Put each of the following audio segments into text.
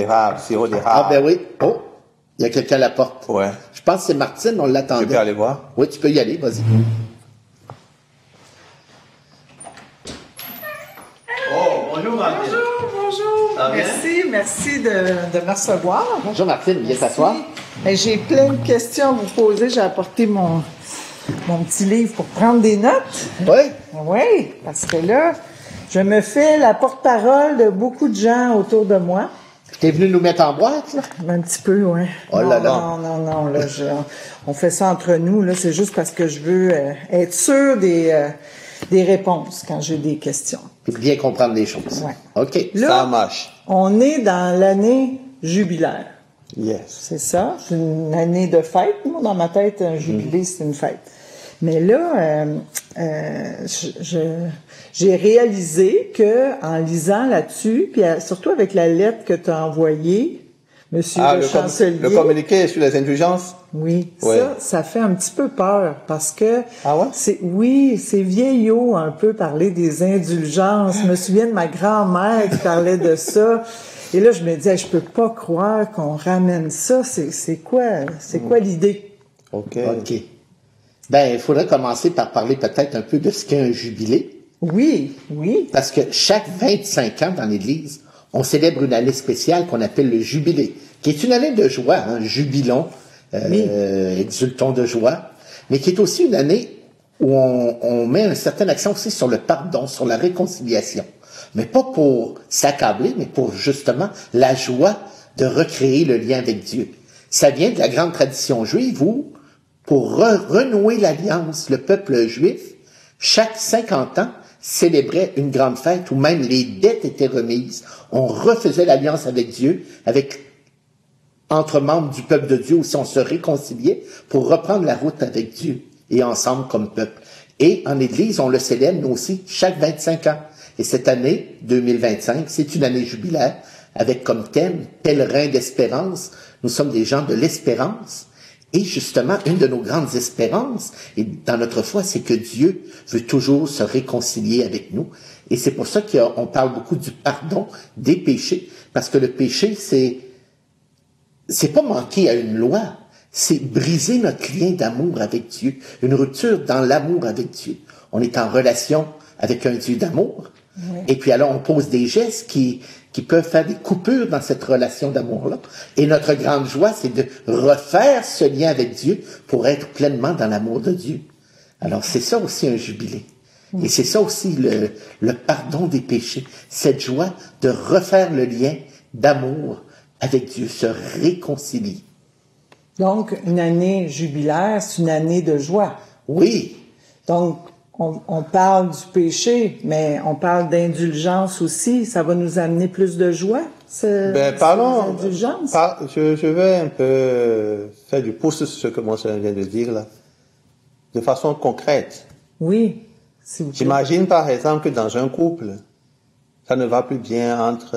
d'érable, sirop d'érable. Ah ben oui. Oh, il y a quelqu'un à la porte. Ouais. Je pense que c'est Martine, on l'attendait. Je peux aller voir? Oui, tu peux y aller, vas-y. Oh, bonjour Martine. Bonjour. Ça va bien? Merci de me recevoir. Bonjour Martine, viens t'asseoir. J'ai plein de questions à vous poser. J'ai apporté mon petit livre pour prendre des notes. Oui? Oui, parce que là, je me fais la porte-parole de beaucoup de gens autour de moi. T'es venu nous mettre en boîte, là? Un petit peu, oui. Oh là là. Non, là, on fait ça entre nous, là. C'est juste parce que je veux être sûr des réponses quand j'ai des questions. Puis bien comprendre les choses. Ouais. OK. Là, Ça marche. on est dans l'année jubilaire. Yes. C'est ça, c'est une année de fête. Moi, dans ma tête, un jubilé, c'est une fête. Mais là, j'ai réalisé que en lisant là-dessus, puis surtout avec la lettre que tu as envoyée, Monsieur le chancelier. Le communiqué sur les indulgences? Oui, Ouais. ça fait un petit peu peur parce que Ah ouais? c'est vieillot un peu parler des indulgences. Je me souviens de ma grand-mère qui parlait de ça. Et là, je me disais, je peux pas croire qu'on ramène ça. C'est quoi l'idée? OK. OK. Ben, il faudrait commencer par parler peut-être un peu de ce qu'est un jubilé. Oui. Parce que chaque 25 ans dans l'Église, on célèbre une année spéciale qu'on appelle le jubilé, qui est une année de joie, hein, jubilons, exultons de joie, mais qui est aussi une année où on met un certain accent aussi sur le pardon, sur la réconciliation. Mais pas pour s'accabler, mais pour justement la joie de recréer le lien avec Dieu. Ça vient de la grande tradition juive où, pour renouer l'alliance, le peuple juif, chaque 50 ans, célébrait une grande fête où même les dettes étaient remises. On refaisait l'alliance avec Dieu, entre membres du peuple de Dieu, aussi on se réconciliait pour reprendre la route avec Dieu et ensemble comme peuple. Et en Église, on le célèbre, nous aussi, chaque 25 ans. Et cette année, 2025, c'est une année jubilaire avec comme thème « Pèlerin d'espérance ». Nous sommes des gens de l'espérance. Et justement, une de nos grandes espérances, et dans notre foi, c'est que Dieu veut toujours se réconcilier avec nous. Et c'est pour ça qu'on parle beaucoup du pardon des péchés, parce que le péché, c'est pas manquer à une loi, c'est briser notre lien d'amour avec Dieu, une rupture dans l'amour avec Dieu. On est en relation avec un Dieu d'amour, et puis alors on pose des gestes qui peuvent faire des coupures dans cette relation d'amour-là. Et notre grande joie, c'est de refaire ce lien avec Dieu pour être pleinement dans l'amour de Dieu. Alors c'est ça aussi un jubilé. Et c'est ça aussi le pardon des péchés, cette joie de refaire le lien d'amour avec Dieu, se réconcilier. Donc, une année jubilaire, c'est une année de joie. Oui. Donc, on parle du péché, mais on parle d'indulgence aussi. Ça va nous amener plus de joie, parlons. l'indulgence. Je vais un peu faire du pouce sur ce que mon Seigneur vient de dire là, de façon concrète. Oui, s'il vous plaît. J'imagine par exemple que dans un couple, ça ne va plus bien entre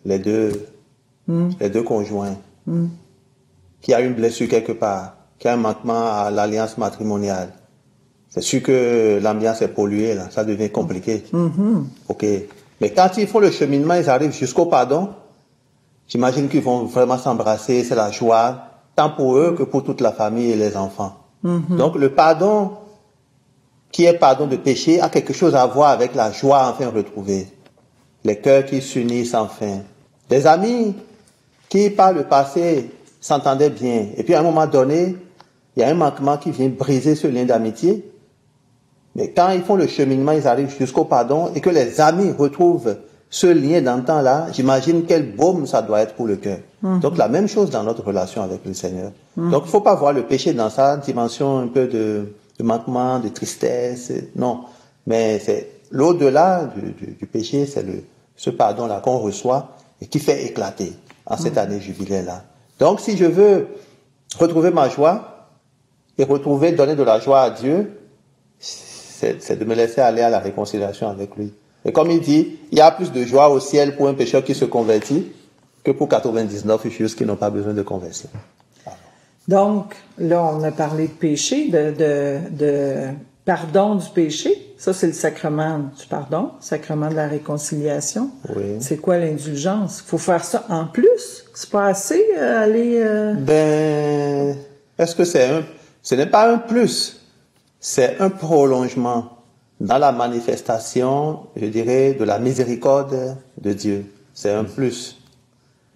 les deux conjoints, qu'il y a une blessure quelque part, qu'il y a un manquement à l'alliance matrimoniale. C'est sûr que l'ambiance est polluée, là, ça devient compliqué. OK. Mais quand ils font le cheminement, ils arrivent jusqu'au pardon, j'imagine qu'ils vont vraiment s'embrasser, c'est la joie, tant pour eux que pour toute la famille et les enfants. Donc le pardon, qui est pardon de péché, a quelque chose à voir avec la joie enfin retrouvée. Les cœurs qui s'unissent enfin. Des amis qui, par le passé, s'entendaient bien. Et puis à un moment donné, il y a un manquement qui vient briser ce lien d'amitié. Mais quand ils font le cheminement, ils arrivent jusqu'au pardon et que les amis retrouvent ce lien d'antan-là, j'imagine quel baume ça doit être pour le cœur. Donc la même chose dans notre relation avec le Seigneur. Donc il ne faut pas voir le péché dans sa dimension un peu de manquement, de tristesse. Non. Mais c'est l'au-delà du péché, c'est ce pardon-là qu'on reçoit et qui fait éclater en cette année jubilaire-là. Donc si je veux retrouver ma joie et donner de la joie à Dieu, c'est de me laisser aller à la réconciliation avec lui. Et comme il dit, il y a plus de joie au ciel pour un pécheur qui se convertit que pour 99 justes qui n'ont pas besoin de conversion. Donc, là, on a parlé de péché, de pardon du péché. Ça, c'est le sacrement du pardon, sacrement de la réconciliation. Oui. C'est quoi l'indulgence? Faut faire ça en plus? C'est pas assez aller... Ben, est-ce que ce n'est pas un plus, c'est un prolongement dans la manifestation, je dirais, de la miséricorde de Dieu. C'est un plus.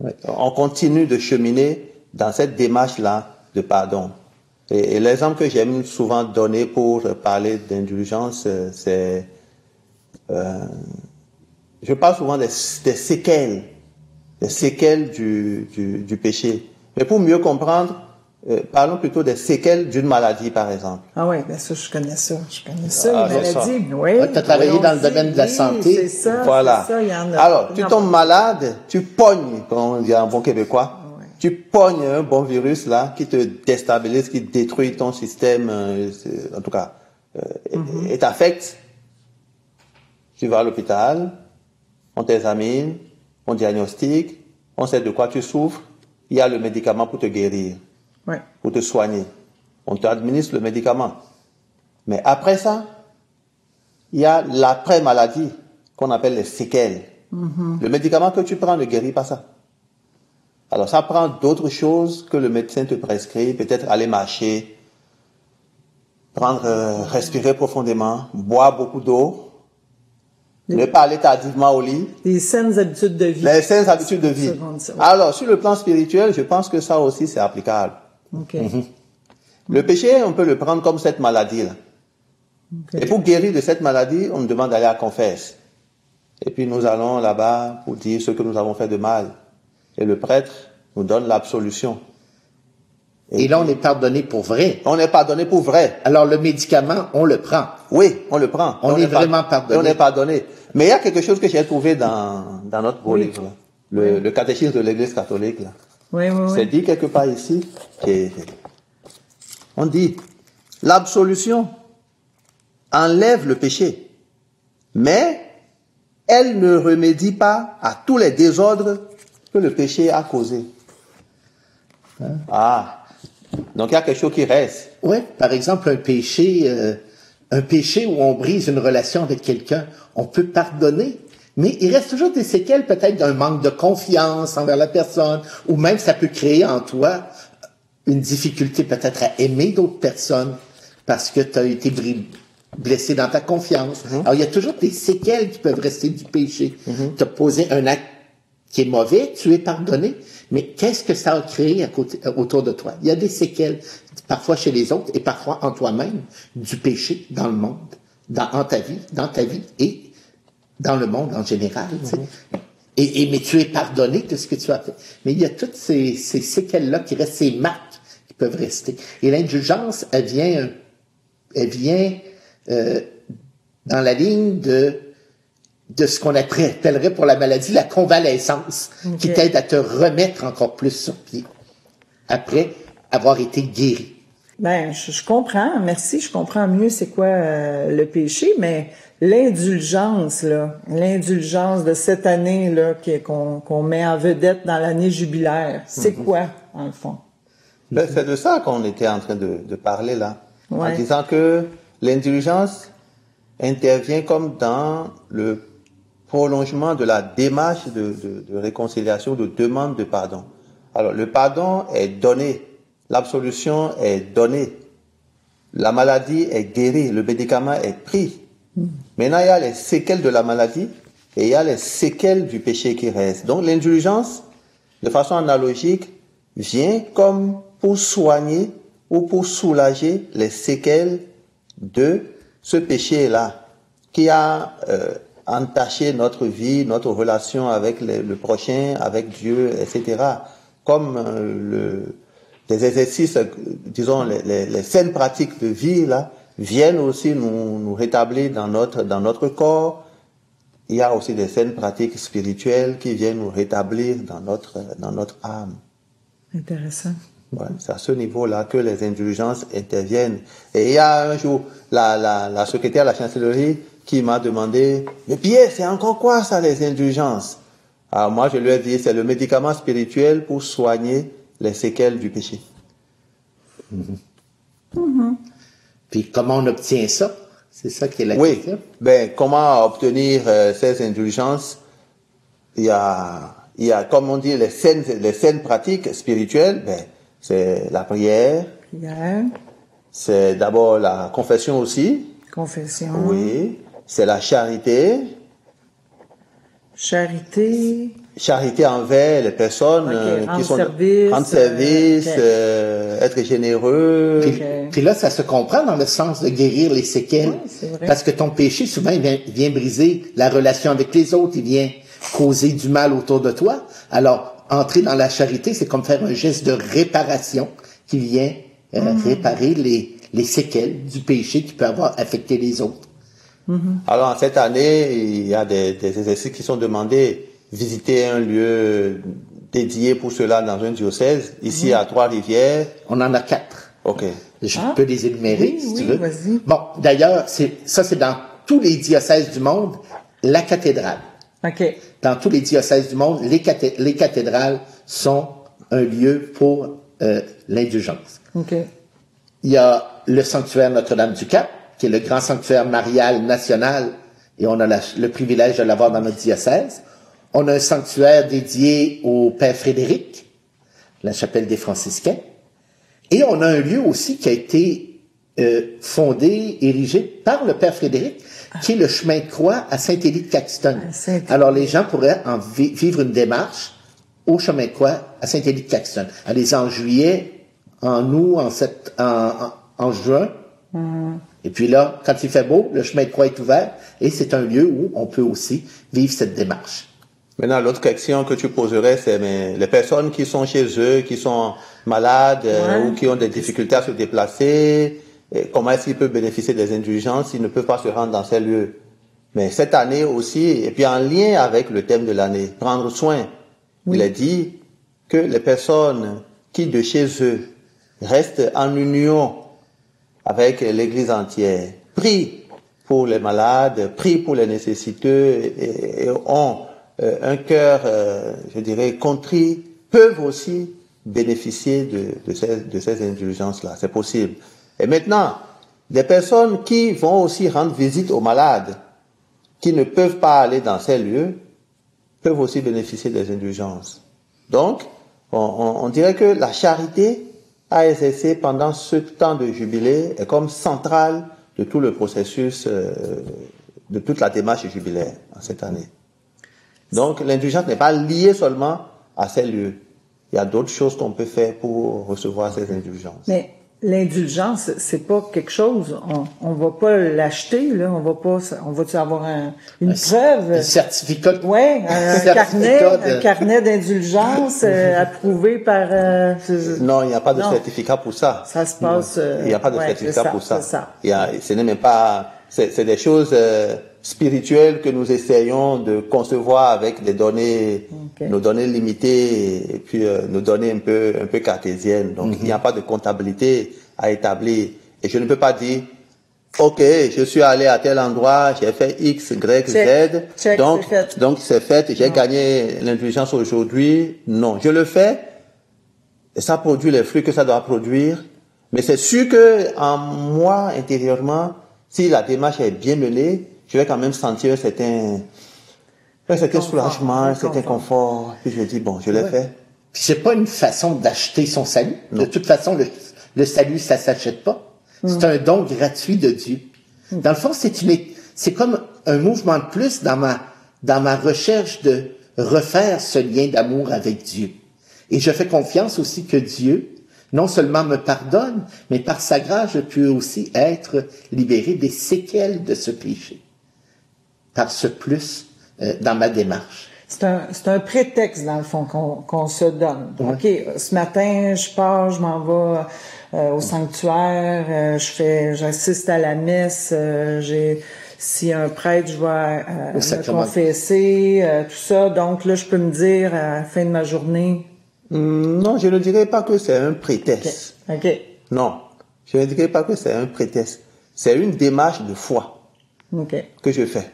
Ouais. On continue de cheminer dans cette démarche-là de pardon. Et l'exemple que j'aime souvent donner pour parler d'indulgence, c'est... je parle souvent des séquelles du péché. Mais pour mieux comprendre, parlons plutôt des séquelles d'une maladie, par exemple. Ah oui, bien ça, je connais ça. Ah, les c'est maladies. ça. Oui. Tu as travaillé dans le domaine de la santé. C'est ça, Voilà. c'est ça, il y en a. Alors, tu tombes malade, tu pognes, comme on dit en bon québécois, Ouais. tu pognes un bon virus là qui te déstabilise, qui détruit ton système, en tout cas, et t'affecte. Tu vas à l'hôpital, on t'examine, on diagnostique, on sait de quoi tu souffres, il y a le médicament pour te guérir, Ouais. pour te soigner. On t'administre le médicament. Mais après ça, il y a l'après-maladie qu'on appelle les séquelles. Le médicament que tu prends ne guérit pas ça. Alors ça prend d'autres choses que le médecin te prescrit, peut-être aller marcher, respirer profondément, boire beaucoup d'eau, ne pas aller tardivement au lit. Les saines habitudes de vie. Les saines habitudes de vie. Ça, on dit ça, ouais. Alors, sur le plan spirituel, je pense que ça aussi, c'est applicable. OK. Le péché, on peut le prendre comme cette maladie-là. OK. Et pour guérir de cette maladie, on nous demande d'aller à la confesse. Et puis nous allons là-bas pour dire ce que nous avons fait de mal. Et le prêtre nous donne l'absolution. Et là, on est pardonné pour vrai. On est pardonné pour vrai. Alors, le médicament, on le prend. Oui, on le prend. On est vraiment pardonné. On est pardonné. Mais il y a quelque chose que j'ai trouvé dans notre beau livre, là. Le catéchisme de l'Église catholique, là. Oui, oui, C'est oui. dit quelque part ici. On dit, l'absolution enlève le péché, mais elle ne remédie pas à tous les désordres que le péché a causés. Ah, donc il y a quelque chose qui reste. Oui, par exemple, un péché où on brise une relation avec quelqu'un, on peut pardonner, mais il reste toujours des séquelles peut-être d'un manque de confiance envers la personne, ou même ça peut créer en toi une difficulté peut-être à aimer d'autres personnes parce que tu as été blessé dans ta confiance. Alors, il y a toujours des séquelles qui peuvent rester du péché. Tu as posé un acte qui est mauvais, tu es pardonné, mais qu'est-ce que ça a créé autour de toi? Il y a des séquelles, parfois chez les autres et parfois en toi-même, du péché dans le monde, dans ta vie et dans le monde en général. Tu sais. Mais tu es pardonné de ce que tu as fait. Mais il y a toutes ces séquelles-là qui restent, ces marques qui peuvent rester. Et l'indulgence, elle vient dans la ligne de ce qu'on appellerait pour la maladie la convalescence, qui t'aide à te remettre encore plus sur pied après avoir été guéri. Ben, je comprends. Merci. Je comprends mieux c'est quoi le péché, mais l'indulgence de cette année là qu'on met en vedette dans l'année jubilaire, c'est quoi en le fond? Ben, c'est de ça qu'on était en train de parler là, Ouais. en disant que l'indulgence intervient comme dans le prolongement de la démarche de réconciliation, de demande de pardon. Alors, le pardon est donné, l'absolution est donnée, la maladie est guérie, le médicament est pris. Maintenant, il y a les séquelles de la maladie et il y a les séquelles du péché qui restent. Donc, l'indulgence, de façon analogique, vient comme pour soigner ou pour soulager les séquelles de ce péché-là qui a entaché notre vie, notre relation avec le prochain, avec Dieu, etc. Comme des exercices, disons, les saines pratiques de vie, là, viennent aussi nous rétablir dans notre corps. Il y a aussi des saines pratiques spirituelles qui viennent nous rétablir dans notre âme. Intéressant. Ouais, c'est à ce niveau-là que les indulgences interviennent. Et il y a un jour, la secrétaire de la chancellerie qui m'a demandé, mais Pierre, c'est encore quoi ça, les indulgences? Alors moi, je lui ai dit, c'est le médicament spirituel pour soigner les séquelles du péché. Puis comment on obtient ça? C'est ça qui est la Oui. question. Ben, comment obtenir ces indulgences? Il y a, comme on dit, les saines pratiques spirituelles. Ben, c'est la prière. Prière. C'est d'abord la confession aussi. Confession. Oui. C'est la charité. Charité. Charité envers les personnes qui sont rendre service, être généreux. Puis là, ça se comprend dans le sens de guérir les séquelles. Oui, c'est vrai. Parce que ton péché, souvent, il vient briser la relation avec les autres, il vient causer du mal autour de toi. Alors, entrer dans la charité, c'est comme faire un geste de réparation qui vient réparer les séquelles du péché qui peut avoir affecté les autres. Alors, en cette année, il y a des exercices qui sont demandés. Visiter un lieu dédié pour cela dans un diocèse. Ici, à Trois-Rivières. On en a 4. OK. Je peux les énumérer, si tu veux. Vas-y. Bon, d'ailleurs, c'est dans tous les diocèses du monde, la cathédrale. OK. Dans tous les diocèses du monde, les cathédrales sont un lieu pour l'indulgence. OK. Il y a le sanctuaire Notre-Dame-du-Cap, qui est le grand sanctuaire marial national, et on a le privilège de l'avoir dans notre diocèse. On a un sanctuaire dédié au Père Frédéric, la chapelle des franciscains. Et on a un lieu aussi qui a été fondé, érigé par le Père Frédéric, qui est le chemin de croix à Saint-Élie-de-Caxton. Alors les gens pourraient vivre une démarche au chemin de croix à Saint-Élie-de-Caxton. Allez en juillet, en août, en juin. Et puis là, quand il fait beau, le chemin de croix est ouvert et c'est un lieu où on peut aussi vivre cette démarche. Maintenant, l'autre question que tu poserais, c'est les personnes qui sont chez eux, qui sont malades ou qui ont des difficultés à se déplacer, comment est-ce qu'ils peuvent bénéficier des indulgences s'ils ne peuvent pas se rendre dans ces lieux? Mais cette année aussi, et puis en lien avec le thème de l'année, prendre soin. Il est dit que les personnes qui de chez eux restent en union avec l'Église entière, prient pour les malades, prient pour les nécessiteux et ont un cœur, je dirais, contrit, peuvent aussi bénéficier de ces indulgences-là. C'est possible. Et maintenant, des personnes qui vont aussi rendre visite aux malades, qui ne peuvent pas aller dans ces lieux, peuvent aussi bénéficier des indulgences. Donc, on dirait que la charité a exercé pendant ce temps de jubilé est comme centrale de tout le processus, de toute la démarche jubilaire en cette année. Donc, l'indulgence n'est pas liée seulement à ces lieux. Il y a d'autres choses qu'on peut faire pour recevoir ces indulgences. Mais l'indulgence, c'est pas quelque chose, on va pas l'acheter, là, on va-tu avoir une preuve? Un certificat. Ouais, un carnet d'indulgence approuvé par... non, il n'y a pas de certificat pour ça. Ça se passe... il n'y a pas de certificat pour ça. C'est ça. Ce n'est même pas... C'est des choses spirituelles que nous essayons de concevoir avec des données, nos données limitées et puis nos données un peu cartésiennes. Donc, il n'y a pas de comptabilité à établir. Et je ne peux pas dire, OK, je suis allé à tel endroit, j'ai fait X, Y, Z. Donc, c'est fait, j'ai gagné l'indulgence aujourd'hui. Non, je le fais et ça produit les fruits que ça doit produire. Mais c'est sûr que en moi, intérieurement, si la démarche est bien menée, je vais quand même sentir un certain soulagement, un certain confort. Puis je dis, bon, je l'ai fait. Puis c'est pas une façon d'acheter son salut. Non. De toute façon, le salut, ça s'achète pas. C'est un don gratuit de Dieu. Dans le fond, c'est comme un mouvement de plus dans ma recherche de refaire ce lien d'amour avec Dieu. Et je fais confiance aussi que Dieu, non seulement me pardonne, mais par sa grâce, je peux aussi être libéré des séquelles de ce péché. Par ce plus dans ma démarche. C'est un prétexte, dans le fond, qu'on se donne. Ouais. OK, ce matin, je pars, je m'en vais au sanctuaire, j'assiste à la messe, si un prêtre, je vais me confesser, tout ça. Donc là, je peux me dire à la fin de ma journée... Non, je ne dirais pas que c'est un prétexte. OK. Non, je ne dirais pas que c'est un prétexte. C'est une démarche de foi que je fais.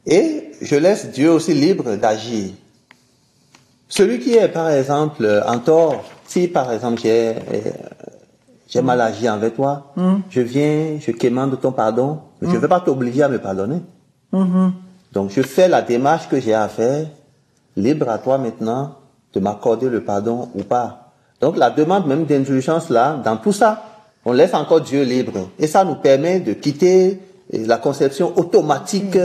Et je laisse Dieu aussi libre d'agir. Celui qui est, par exemple, en tort, si, par exemple, j'ai mal agi envers toi, je viens, je quémande ton pardon, mais je ne vais pas t'obliger à me pardonner. Donc je fais la démarche que j'ai à faire, libre à toi maintenant de m'accorder le pardon ou pas. Donc la demande même d'indulgence là, dans tout ça, on laisse encore Dieu libre. Et ça nous permet de quitter la conception automatique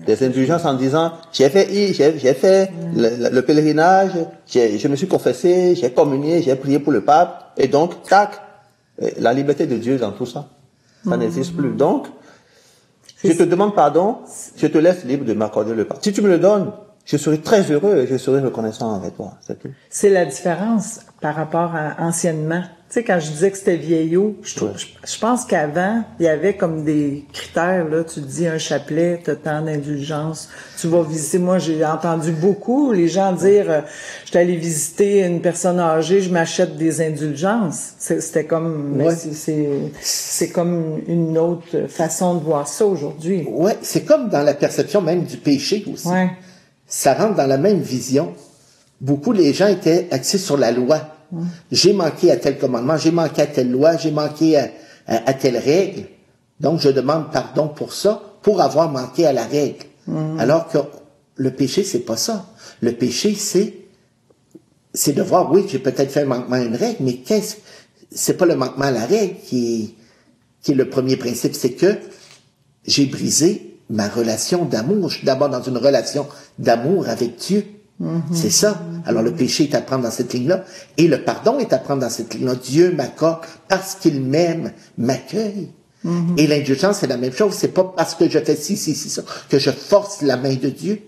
des indulgences en disant j'ai fait le pèlerinage, je me suis confessé, j'ai communié, j'ai prié pour le pape, et donc tac, la liberté de Dieu dans tout ça, ça n'existe plus. Donc je te demande pardon, je te laisse libre de m'accorder le pardon. Si tu me le donnes, je serai très heureux et je serai reconnaissant avec toi, c'est tout. C'est la différence par rapport à anciennement. Tu sais, quand je disais que c'était vieillot, je pense qu'avant, il y avait comme des critères, là. Tu te dis un chapelet, t'as tant d'indulgence, tu vas visiter. Moi, j'ai entendu beaucoup les gens dire, je suis allé visiter une personne âgée, je m'achète des indulgences. C'était comme, mais c'est comme une autre façon de voir ça aujourd'hui. Ouais, c'est comme dans la perception même du péché aussi. Ouais. Ça rentre dans la même vision. Beaucoup, les gens étaient axés sur la loi. J'ai manqué à tel commandement, j'ai manqué à telle loi, j'ai manqué à telle règle. Donc, je demande pardon pour ça, pour avoir manqué à la règle. Alors que le péché, c'est pas ça. Le péché, c'est de voir, oui, j'ai peut-être fait un manquement à une règle, mais c'est pas le manquement à la règle qui est le premier principe, c'est que j'ai brisé ma relation d'amour. Je suis d'abord dans une relation d'amour avec Dieu. C'est ça. Alors le péché est à prendre dans cette ligne-là et le pardon est à prendre dans cette ligne-là. Dieu m'accorde parce qu'il m'aime, m'accueille. Et l'indulgence, c'est la même chose. C'est pas parce que je fais ci, ça, que je force la main de Dieu.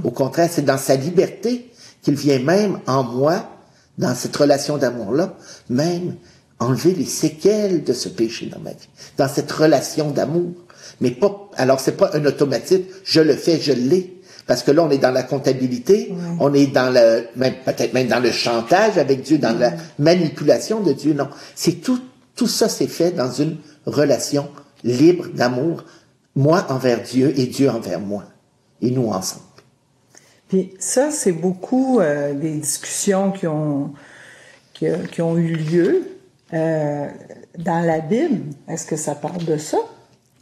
Au contraire, c'est dans sa liberté qu'il vient même en moi, dans cette relation d'amour-là, même enlever les séquelles de ce péché dans ma vie. Dans cette relation d'amour. Mais pas, alors c'est pas un automatisme, je le fais, je l'ai. Parce que là, on est dans la comptabilité, on est dans peut-être même dans le chantage avec Dieu, dans la manipulation de Dieu. Non. C'est tout ça c'est fait dans une relation libre d'amour, moi envers Dieu et Dieu envers moi. Et nous ensemble. Puis ça, c'est beaucoup des discussions qui ont eu lieu dans la Bible. Est-ce que ça parle de ça?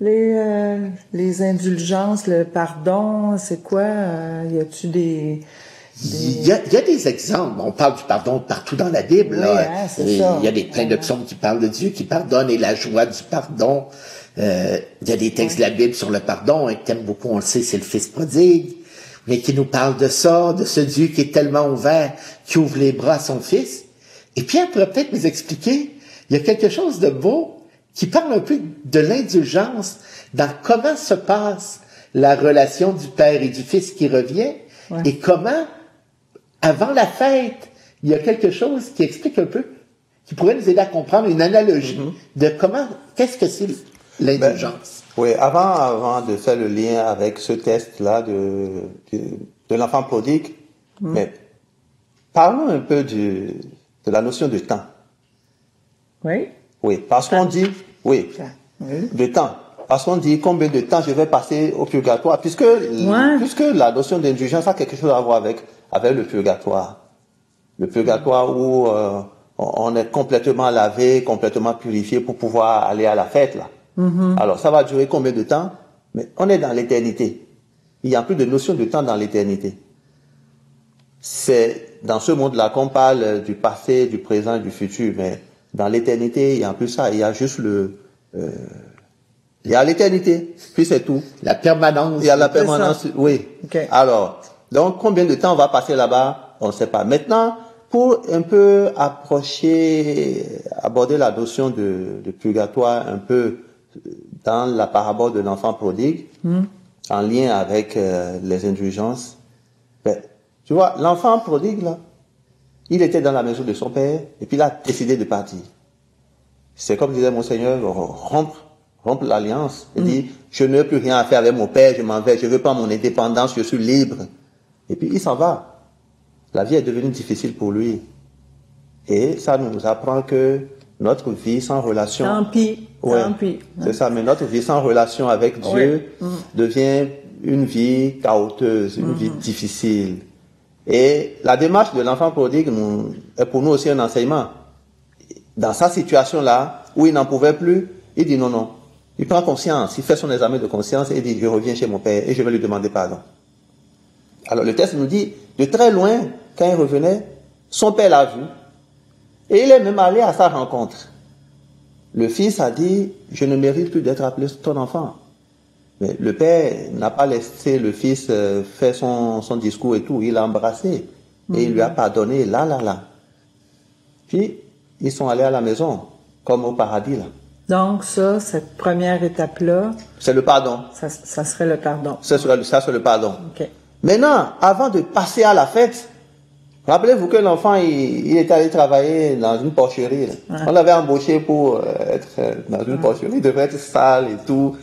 Les indulgences, le pardon, c'est quoi? Y a-tu des... Il y a des exemples. On parle du pardon partout dans la Bible. Oui, là. Hein, c'est ça. Il y a plein de psaumes qui parlent de Dieu qui pardonne et la joie du pardon. Il y a des textes de la Bible sur le pardon. Un thème beaucoup, on le sait, c'est le Fils prodigue. Mais qui nous parle de ça, de ce Dieu qui est tellement ouvert, qui ouvre les bras à son Fils. Et Pierre pourrait peut-être nous expliquer, il y a quelque chose de beau qui parle un peu de l'indulgence dans comment se passe la relation du Père et du Fils qui revient et comment, avant la fête, il y a quelque chose qui explique un peu, qui pourrait nous aider à comprendre une analogie de qu'est-ce que c'est l'indulgence. Oui, avant de faire le lien avec ce test-là de l'enfant prodigue, mais parlons un peu de la notion de temps. Oui. Oui, parce qu'on dit, de temps. Parce qu'on dit combien de temps je vais passer au purgatoire, puisque la notion d'indulgence a quelque chose à voir avec le purgatoire. Le purgatoire où on est complètement lavé, complètement purifié pour pouvoir aller à la fête, là. Alors, ça va durer combien de temps? Mais on est dans l'éternité. Il n'y a plus de notion de temps dans l'éternité. C'est dans ce monde-là qu'on parle du passé, du présent et du futur, mais dans l'éternité, il n'y a plus ça. Il y a juste il y a l'éternité, puis c'est tout. La permanence. Il y a la permanence, oui. Okay. Alors, donc, combien de temps on va passer là-bas? On ne sait pas. Maintenant, pour un peu aborder la notion de purgatoire un peu dans la parabole de l'enfant prodigue, en lien avec les indulgences, tu vois, l'enfant prodigue, là, il était dans la maison de son père, et puis il a décidé de partir. C'est comme disait mon Seigneur, rompre l'alliance. Il dit, je n'ai plus rien à faire avec mon père, je m'en vais, je veux pas mon indépendance, je suis libre. Et puis il s'en va. La vie est devenue difficile pour lui. Et ça nous apprend que notre vie sans relation... Tant pis. C'est ça, mais notre vie sans relation avec Dieu devient une vie chaoteuse, une vie difficile. Et la démarche de l'enfant prodigue est pour nous aussi un enseignement. dans sa situation-là, où il n'en pouvait plus, il dit non. Il prend conscience, il fait son examen de conscience et il dit, je reviens chez mon père et je vais lui demander pardon. Alors le texte nous dit, de très loin, quand il revenait, son père l'a vu et il est même allé à sa rencontre. Le fils a dit, je ne mérite plus d'être appelé ton enfant. Mais le père n'a pas laissé le fils faire son discours et tout, il l'a embrassé et il lui a pardonné, là. Puis, ils sont allés à la maison, comme au paradis, là. Donc, ça, cette première étape-là... C'est le pardon. Ça serait le pardon. Ça serait le pardon. OK. Maintenant, avant de passer à la fête, rappelez-vous que l'enfant, il est allé travailler dans une porcherie. Ouais. On l'avait embauché pour être dans une porcherie. Il devait être sale et tout.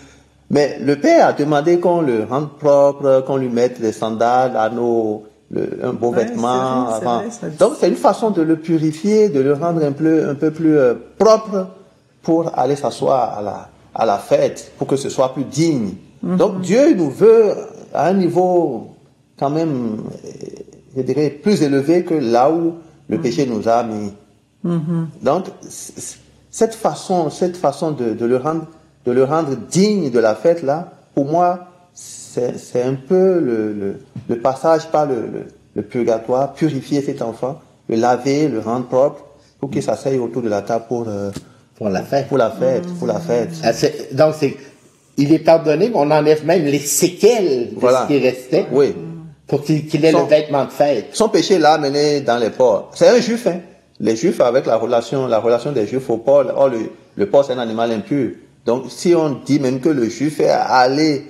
Mais le père a demandé qu'on le rende propre, qu'on lui mette des sandales, un beau vêtement. Avant. Donc, c'est une façon de le purifier, de le rendre un peu plus propre pour aller s'asseoir à la fête, pour que ce soit plus digne. Donc, Dieu nous veut à un niveau quand même, je dirais, plus élevé que là où le péché nous a mis. Donc, cette façon de le rendre digne de la fête, là, pour moi, c'est un peu le passage par le purgatoire, purifier cet enfant, le laver, le rendre propre, pour qu'il s'asseye autour de la table pour la fête. Donc, il est pardonné, mais on enlève même les séquelles de ce qui restait. Oui. Pour qu'il ait le vêtement de fête. Son péché l'a amené dans les porcs. C'est un juif, hein. Les juifs, avec la relation des juifs au porc, le porc c'est un animal impur. Donc, si on dit même que le juif est allé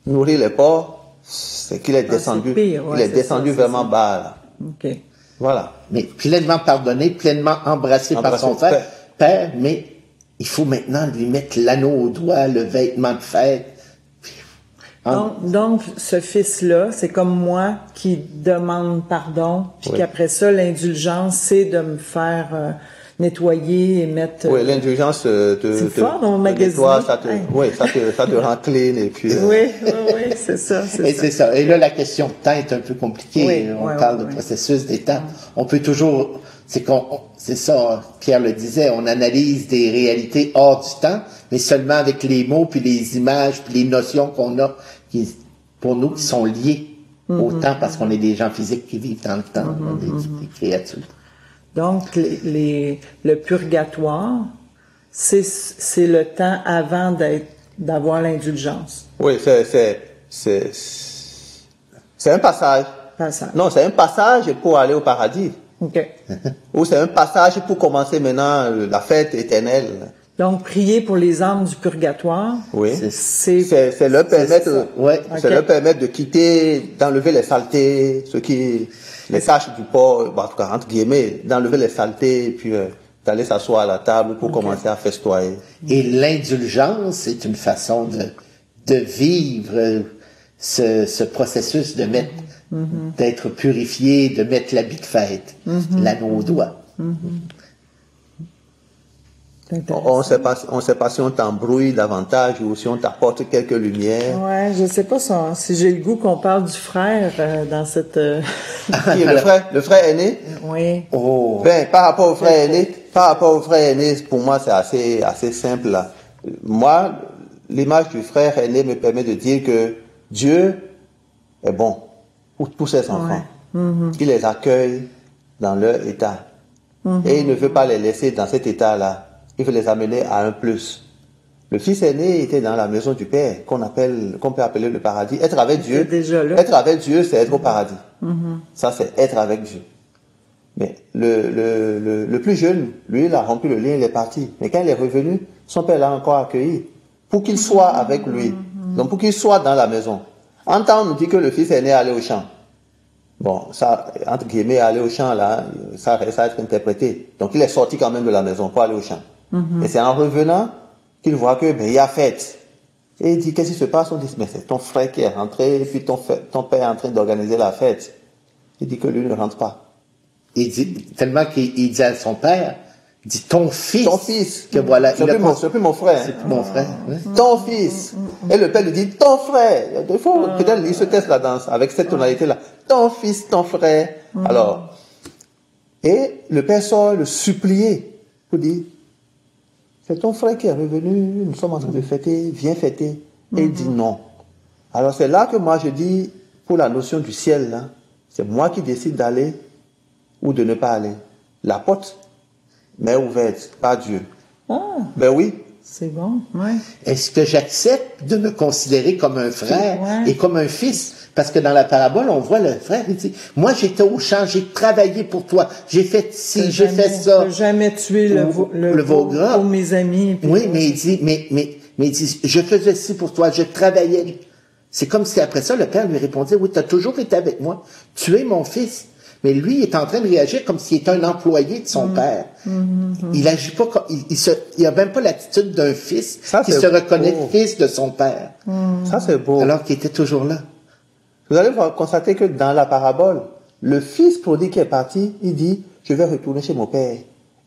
nourrir les porcs, c'est qu'il est descendu, il est descendu vraiment bas, là. OK. Voilà. Mais pleinement pardonné, pleinement embrassé par son père, mais il faut maintenant lui mettre l'anneau au doigt, le vêtement de fête. Donc, ce fils-là, c'est comme moi qui demande pardon, puis qu'après ça, l'indulgence, c'est de me faire nettoyer et mettre... Oui, l'indulgence c'est fort dans mon magazine. Ça te rend clean et puis... Oui, c'est ça. C'est ça. Et là, la question de temps est un peu compliquée. On parle de processus d'étape. On peut toujours... C'est ça, Pierre le disait, on analyse des réalités hors du temps, mais seulement avec les mots, puis les images, puis les notions qu'on a, qui, pour nous, qui sont liées au temps, parce qu'on est des gens physiques qui vivent dans le temps, des créatures. Donc, le purgatoire, c'est le temps avant d'avoir l'indulgence. Oui, c'est un passage. Non, c'est un passage pour aller au paradis. OK. Ou c'est un passage pour commencer maintenant la fête éternelle. Donc, prier pour les âmes du purgatoire. Oui. C'est leur permettre, c'est leur permettre de quitter, d'enlever les saletés, les tâches du porc, en tout cas, entre guillemets, d'enlever les saletés, et puis, d'aller s'asseoir à la table pour commencer à festoyer. Et l'indulgence, c'est une façon de vivre ce processus de mettre, d'être purifié, de mettre l'habit de fête, l'anneau au doigt. On ne sait pas si on t'embrouille davantage ou si on t'apporte quelques lumières. Ouais, je sais pas si j'ai le goût qu'on parle du frère dans cette... Qui est le frère aîné? Oui. Oh. Ben, par rapport au frère aîné, pour moi, c'est assez simple, là. Moi, l'image du frère aîné me permet de dire que Dieu est bon pour tous ses enfants. Il les accueille dans leur état. Et il ne veut pas les laisser dans cet état-là. Il veut les amener à un plus. Le fils aîné était dans la maison du Père, qu'on peut appeler le paradis. Être avec Dieu, c'est être au paradis. Ça, c'est être avec Dieu. Mais le plus jeune, lui, il a rompu le lien, il est parti. Mais quand il est revenu, son père l'a encore accueilli pour qu'il soit avec lui. Donc, pour qu'il soit dans la maison. En temps, on nous dit que le fils aîné allait au champ. Bon, ça, entre guillemets, aller au champ, là, ça reste à être interprété. Donc, il est sorti quand même de la maison pour aller au champ. Et c'est en revenant qu'il voit que, il y a fête. Et il dit, qu'est-ce qui se passe? On dit, mais c'est ton frère qui est rentré, et puis ton père est en train d'organiser la fête. Il dit que lui ne rentre pas. Il dit, tellement qu'il dit à son père, il dit, ton fils. Que voilà. C'est plus mon frère. C'est plus mon frère. Ton fils. Et le père lui dit, ton frère. Il faut peut-être lire ce texte là avec cette tonalité-là. Ton fils, ton frère. Alors, Et le père sort le supplier pour dire, c'est ton frère qui est revenu, nous sommes en train de fêter, viens fêter. Et il dit non. Alors c'est là que moi je dis, pour la notion du ciel, là, c'est moi qui décide d'aller ou de ne pas aller. La porte m'est ouverte par Dieu. Ah, Ben oui. c'est bon, ouais. Est-ce que j'accepte de me considérer comme un frère Ouais. et comme un fils? Parce que dans la parabole, on voit le frère, il dit, moi j'étais au champ, j'ai travaillé pour toi, j'ai fait ci, j'ai fait ça. J'ai jamais tué le veau gras. pour mes amis. Puis Oui, mais il dit, mais il dit, je faisais ci pour toi, je travaillais. C'est comme si après ça, le père lui répondait, oui, tu as toujours été avec moi, tu es mon fils. Mais lui, il est en train de réagir comme s'il était un employé de son père. Il agit pas comme, il a même pas l'attitude d'un fils Ça, qui c'est se reconnaît beau. fils de son père. Ça c'est beau. Alors qu'il était toujours là. Vous allez constater que dans la parabole, le fils prodigue qui est parti, il dit, je vais retourner chez mon père.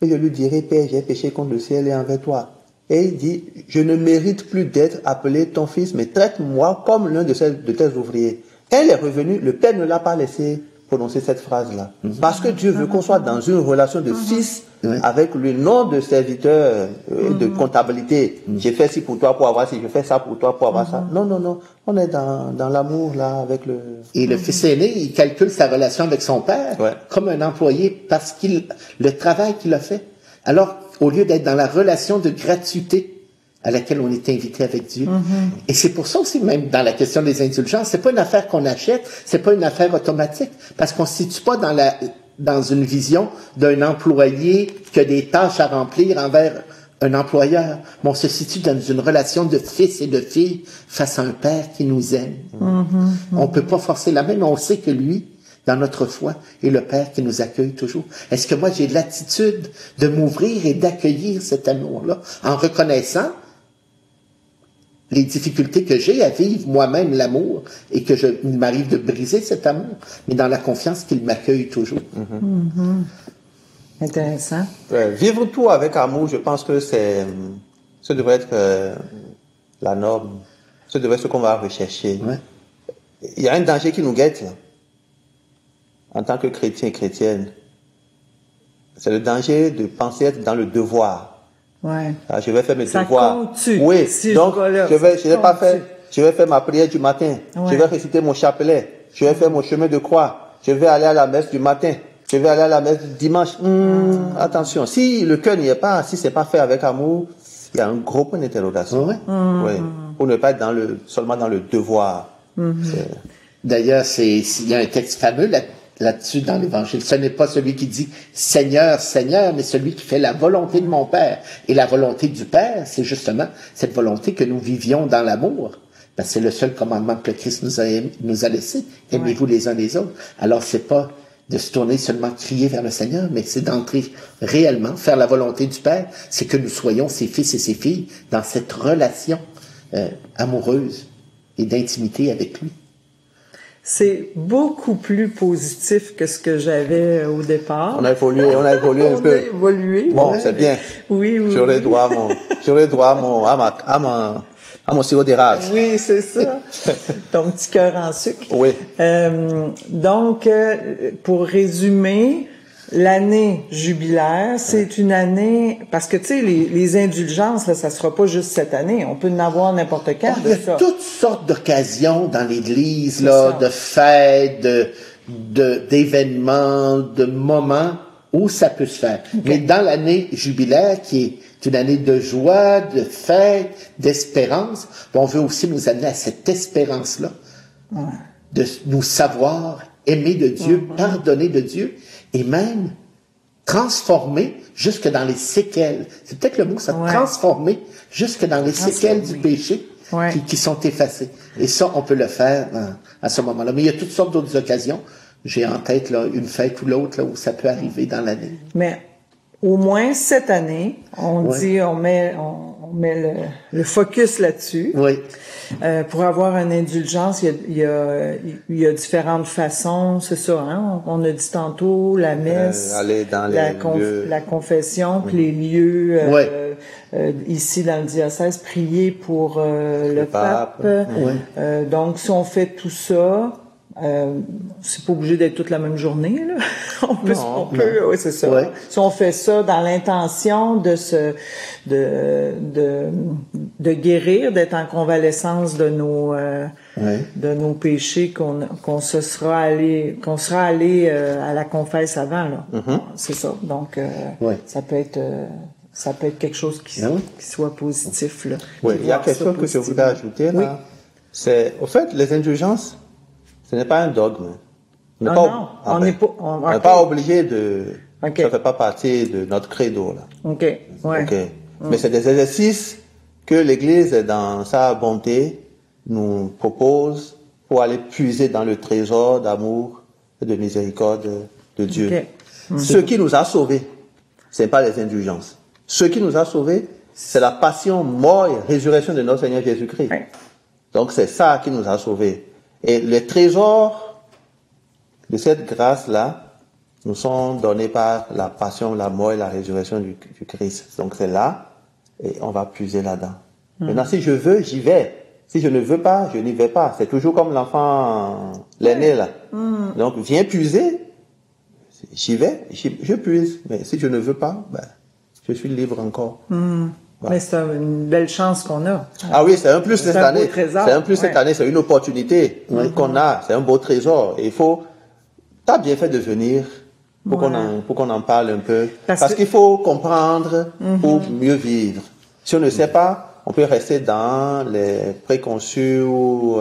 Et je lui dirai, Père, j'ai péché contre le ciel et envers toi. Et il dit, je ne mérite plus d'être appelé ton fils, mais traite-moi comme l'un de tes ouvriers. Quand il est revenu, le père ne l'a pas laissé prononcer cette phrase-là. Parce que Dieu veut qu'on soit dans une relation de fils avec lui, non de serviteur, de comptabilité. J'ai fait ci pour toi pour avoir ci, je fais ça pour toi pour avoir ça. Non, non, non. On est dans l'amour, là, avec le... Et le fils aîné, il calcule sa relation avec son père Ouais. comme un employé parce le travail qu'il a fait. Alors, au lieu d'être dans la relation de gratuité à laquelle on est invité avec Dieu. Et c'est pour ça aussi, même dans la question des indulgences, c'est pas une affaire qu'on achète, c'est pas une affaire automatique, parce qu'on se situe pas dans une vision d'un employé qui a des tâches à remplir envers un employeur, mais on se situe dans une relation de fils et de fille face à un père qui nous aime. On peut pas forcer la main, mais on sait que lui, dans notre foi, est le Père qui nous accueille toujours. Est-ce que moi j'ai l'attitude de m'ouvrir et d'accueillir cet amour-là en reconnaissant les difficultés que j'ai à vivre moi-même l'amour et que il m'arrive de briser cet amour, mais dans la confiance qu'il m'accueille toujours. Intéressant. Vivre tout avec amour, je pense que ce devrait être la norme. Ce devrait être ce qu'on va rechercher. Ouais. Il y a un danger qui nous guette, là, en tant que chrétien et chrétienne. C'est le danger de penser être dans le devoir. Ouais. Ah, je vais faire mes Ça devoirs. compte-tu? Oui, Si donc je vais là, je vais ça pas compte-tu? faire. Je vais faire ma prière du matin. Ouais. Je vais réciter mon chapelet. Je vais faire mon chemin de croix. Je vais aller à la messe du matin. Je vais aller à la messe du dimanche. Attention, si le cœur n'y est pas, si c'est pas fait avec amour, il y a un gros point d'interrogation. Ouais. Oui. Pour ne pas être seulement dans le devoir. D'ailleurs, il y a un texte fameux là-dessus dans l'Évangile. Ce n'est pas celui qui dit « Seigneur, Seigneur », mais celui qui fait la volonté de mon Père. Et la volonté du Père, c'est justement cette volonté que nous vivions dans l'amour. Parce que c'est le seul commandement que le Christ nous a laissé. Aimez-vous les uns les autres. Alors, c'est pas de se tourner seulement crier vers le Seigneur, mais c'est d'entrer réellement, faire la volonté du Père. C'est que nous soyons ses fils et ses filles dans cette relation amoureuse et d'intimité avec lui. C'est beaucoup plus positif que ce que j'avais au départ. On a évolué un On peu. a évolué. Bon, ouais. c'est bien. Oui, oui. J'aurais droit à mon sirop d'érable. Oui, c'est ça. Ton petit cœur en sucre. Oui. Donc, pour résumer, l'année jubilaire, c'est une année, parce que tu sais, les indulgences, là, ça sera pas juste cette année. On peut en avoir n'importe quand Il y de a ça. toutes sortes d'occasions dans l'Église, C'est là, ça. de fêtes, d'événements, de moments où ça peut se faire. Mais dans l'année jubilaire, qui est une année de joie, de fête, d'espérance, on veut aussi nous amener à cette espérance-là, de nous savoir aimer de Dieu, pardonner de Dieu, et même transformer jusque dans les séquelles. C'est peut-être le mot, ça, Ouais. transformer jusque dans les séquelles du Transformer. péché Ouais. qui sont effacées. Et ça, on peut le faire à ce moment-là. Mais il y a toutes sortes d'autres occasions. J'ai en tête là, une fête ou l'autre là, où ça peut arriver dans l'année. Mais au moins cette année, on Ouais. dit, on met le focus là-dessus. Oui. Pour avoir une indulgence, il y a différentes façons, c'est ça, hein? On a dit tantôt la messe, aller dans les lieux. la confession, puis les lieux, Ouais. ici dans le diocèse, prier pour le pape. Ouais. Donc, si on fait tout ça, c'est pas obligé d'être toute la même journée, là. on peut, oui, c'est ça. Ouais. Si on fait ça dans l'intention de guérir, d'être en convalescence de nos péchés qu'on sera allé à la confesse avant, là. C'est ça. Donc, ça peut être quelque chose qui soit positif, là. Oui, il y a quelque chose que je voudrais ajouter, là. Oui. C'est, au fait, les indulgences, ce n'est pas un dogme. On n'est pas obligé de... Ça ne fait pas partie de notre credo, là. Mais c'est des exercices que l'Église, dans sa bonté, nous propose pour aller puiser dans le trésor d'amour et de miséricorde de Dieu. Ce qui nous a sauvés, ce n'est pas les indulgences. Ce qui nous a sauvés, c'est la passion, mort et résurrection de notre Seigneur Jésus-Christ. Donc c'est ça qui nous a sauvés. Et les trésors de cette grâce-là nous sont donnés par la passion, la mort et la résurrection du Christ. Donc c'est là, et on va puiser là-dedans. Maintenant, si je veux, j'y vais. Si je ne veux pas, je n'y vais pas. C'est toujours comme l'enfant, l'aîné là. Donc viens puiser, j'y vais, je puise. Mais si je ne veux pas, je suis libre encore. Mais c'est une belle chance qu'on a. Ah oui, c'est un plus cette année. C'est un plus cette année, c'est une opportunité qu'on a, c'est un beau trésor. Et il faut, t'as bien fait de venir pour qu'on en parle un peu. Parce qu'il faut comprendre pour mieux vivre. Si on ne sait pas, on peut rester dans les préconçus ou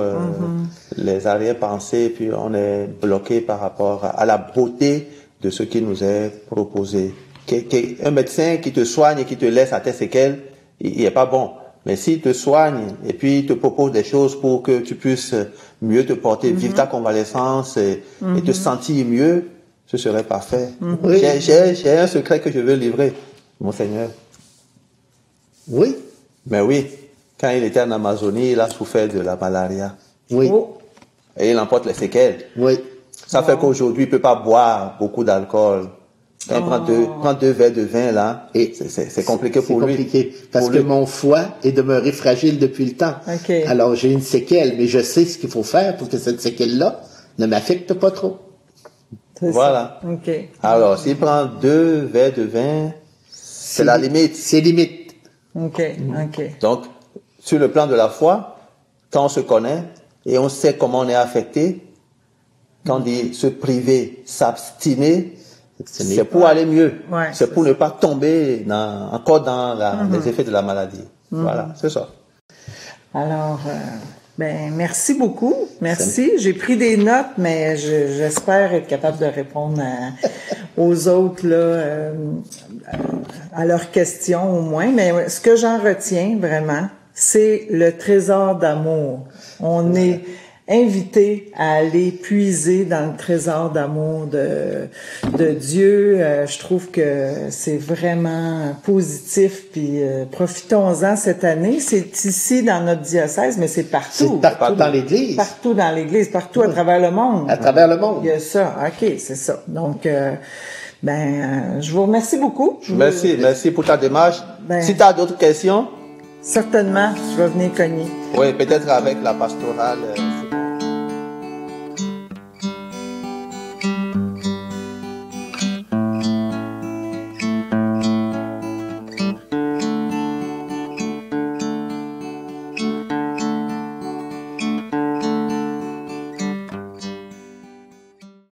les arrière-pensées, puis on est bloqué par rapport à la beauté de ce qui nous est proposé. Un médecin qui te soigne et qui te laisse à tes séquelles, il n'est pas bon. Mais s'il te soigne et puis il te propose des choses pour que tu puisses mieux te porter, vivre ta convalescence et te sentir mieux, ce serait parfait. J'ai un secret que je veux livrer, mon Seigneur. Oui. Mais oui, quand il était en Amazonie, il a souffert de la malaria. Oui. Et il emporte les séquelles. Oui. Ça fait qu'aujourd'hui, il peut pas boire beaucoup d'alcool. Quand il prend deux verres de vin, là, et c'est compliqué pour lui. C'est compliqué, parce que mon foie est demeuré fragile depuis le temps. Alors, j'ai une séquelle, mais je sais ce qu'il faut faire pour que cette séquelle-là ne m'affecte pas trop. Voilà. Alors, s'il prend 2 verres de vin, c'est la limite. C'est limite. Donc, sur le plan de la foi, quand on se connaît et on sait comment on est affecté, quand on dit se priver, s'abstiner, c'est pour aller mieux. C'est pour ne pas tomber encore dans les effets de la maladie. Voilà, c'est ça. Alors, merci beaucoup. Merci. J'ai pris des notes, mais j'espère être capable de répondre aux autres, là, à leurs questions au moins. Mais ce que j'en retiens vraiment, c'est le trésor d'amour. On est invité à aller puiser dans le trésor d'amour de Dieu. Je trouve que c'est vraiment positif, puis profitons-en cette année. C'est ici dans notre diocèse, mais c'est partout. C'est partout dans l'Église. Partout dans l'Église, partout à travers le monde. À travers le monde. Il y a ça, ok, c'est ça. Donc, je vous remercie beaucoup. Merci pour ta démarche. Si tu as d'autres questions... Certainement, je vais venir cogner. Oui, peut-être avec la pastorale...